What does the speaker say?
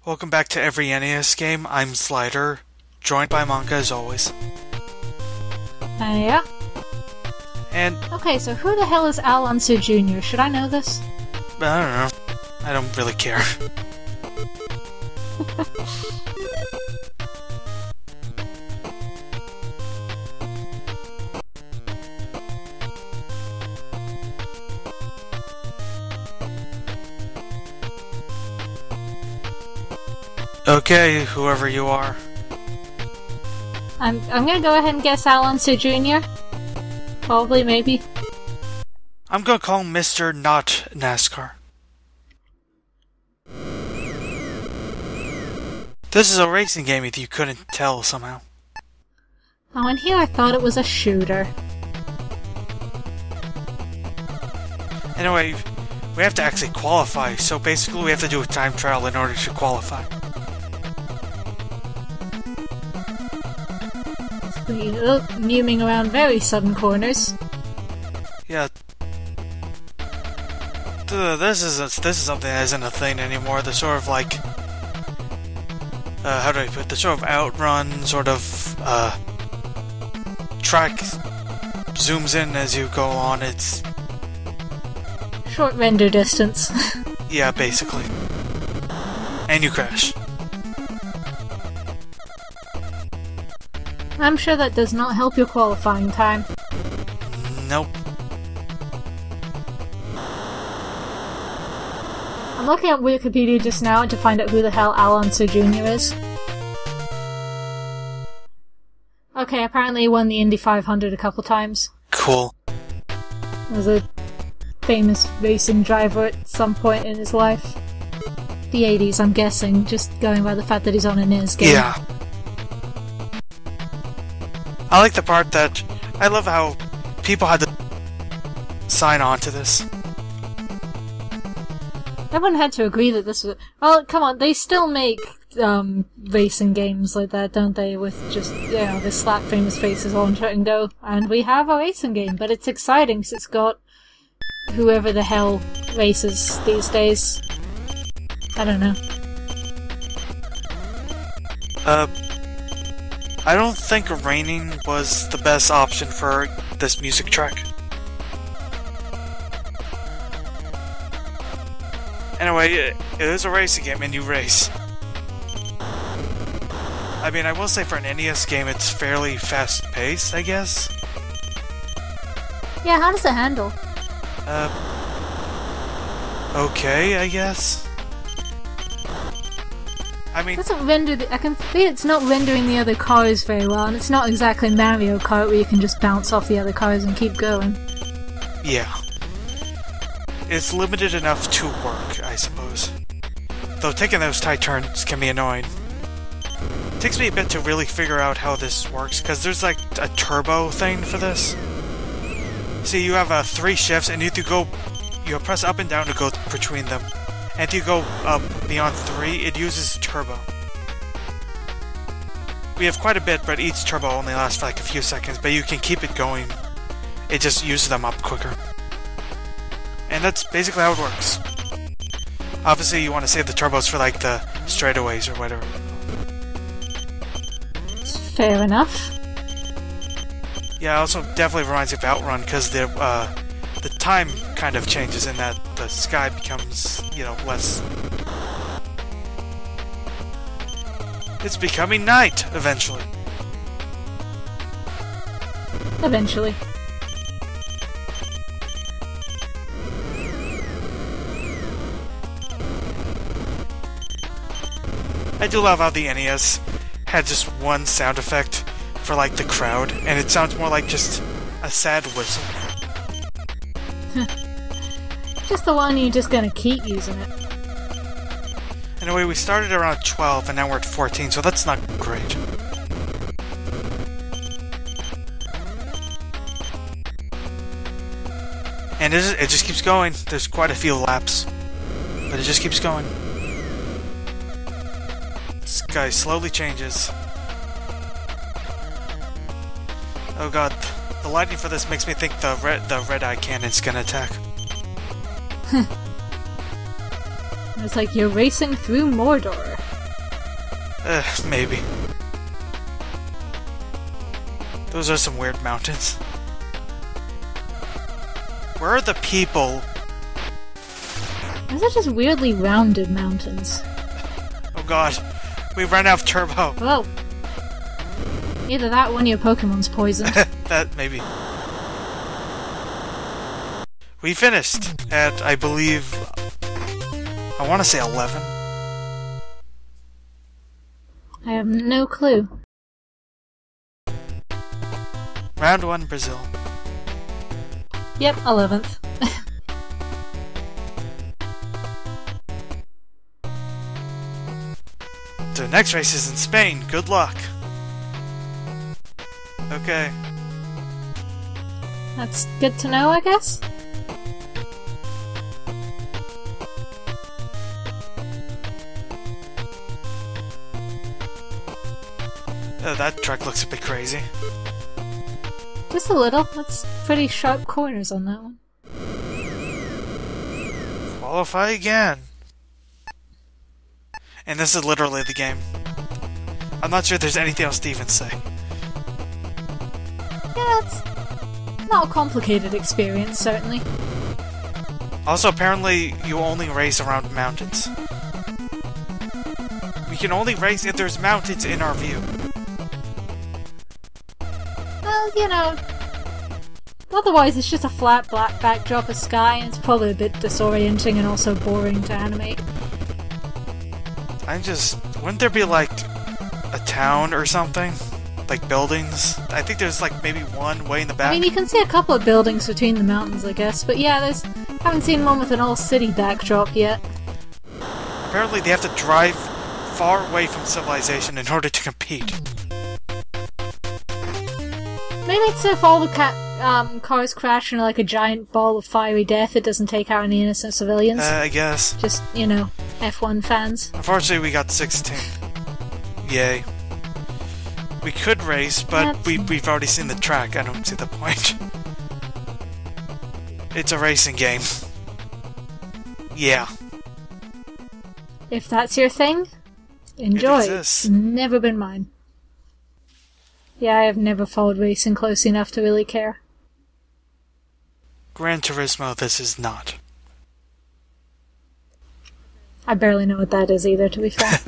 Welcome back to Every NES Game. I'm Slider, joined by Monka as always. Yeah. And Okay, so who the hell is Unser Jr.? Should I know this? I don't know. I don't really care. Okay, whoever you are. I'm gonna go ahead and guess Unser Jr. Probably, maybe. I'm gonna call him Mr. Not NASCAR. This is a racing game if you couldn't tell somehow. Oh, and here I thought it was a shooter. Anyway, we have to actually qualify, so basically we have to do a time trial in order to qualify. Mewing around very sudden corners. Yeah. This is something that isn't a thing anymore. The sort of like, how do I put it? The sort of outrun, sort of track zooms in as you go on. It's short render distance. Yeah, basically. And you crash. I'm sure that does not help your qualifying time. Nope. I'm looking at Wikipedia just now to find out who the hell Unser Jr. is. Okay, apparently he won the Indy 500 a couple times. Cool. Was a famous racing driver at some point in his life. The 80s, I'm guessing, just going by the fact that he's on an NES game. Yeah. I like the part that I love how people had to sign on to this. Everyone had to agree that this was... Well, come on, they still make racing games like that, don't they? With just, you know, they slap famous faces onto it and go, and we have a racing game. But it's exciting because it's got whoever the hell races these days. I don't know. I don't think raining was the best option for this music track. Anyway, it is a racing game and you race. I mean, I will say for an NES game it's fairly fast-paced, I guess. Yeah, how does it handle? Okay, I guess. I mean, It doesn't render I can see it's not rendering the other cars very well, and it's not exactly Mario Kart where you can just bounce off the other cars and keep going. yeah. It's limited enough to work, I suppose. Though taking those tight turns can be annoying. It takes me a bit to really figure out how this works, because there's like a turbo thing for this. See, you have 3 shifts, and you press up and down to go between them. And if you go up beyond 3, it uses turbo. We have quite a bit, but each turbo only lasts for like a few seconds, but you can keep it going. It just uses them up quicker. And that's basically how it works. Obviously, you want to save the turbos for like the straightaways or whatever. Fair enough. Yeah, it also definitely reminds me of Outrun, because the time kind of changes in that the sky becomes, you know, less... It's becoming night, eventually. Eventually. I do love how the NES had just one sound effect for like the crowd, and it sounds more like just a sad whistle. Just the one you're just gonna keep using it. Anyway, we started around 12 and now we're at 14, so that's not great. And it just keeps going. There's quite a few laps, but it just keeps going. This guy slowly changes. Oh god, the lighting for this makes me think the red eye cannon's gonna attack. It's like you're racing through Mordor. Maybe. Those are some weird mountains. Where are the people? Those are just weirdly rounded mountains. Oh god, we ran out of turbo. Whoa. Either that or one of your Pokemon's poisoned. That, maybe. We finished at, I believe, I want to say 11. I have no clue. Round 1, Brazil. Yep, 11th. The next race is in Spain. Good luck. Okay. That's good to know, I guess? That truck looks a bit crazy. Just a little. That's pretty sharp corners on that one. Qualify again. And this is literally the game. I'm not sure there's anything else to even say. Yeah, it's not a complicated experience, certainly. Also, apparently, you only race around mountains. We can only race if there's mountains in our view. Well, you know, otherwise it's just a flat black backdrop of sky, and it's probably a bit disorienting and also boring to animate. Wouldn't there be like a town or something? Like buildings? I think there's like maybe one way in the back. I mean, you can see a couple of buildings between the mountains, I guess, but yeah, haven't seen one with an all-city backdrop yet. Apparently they have to drive far away from civilization in order to compete. Maybe it's if all the cars crash into like a giant ball of fiery death, it doesn't take out any innocent civilians. I guess. Just, you know, F1 fans. Unfortunately, we got 16th. Yay. We could race, but we've already seen the track. I don't see the point. It's a racing game. Yeah. If that's your thing, enjoy. It exists. Never been mine. Yeah, I have never followed racing close enough to really care. Gran Turismo, this is not. I barely know what that is either, to be fair.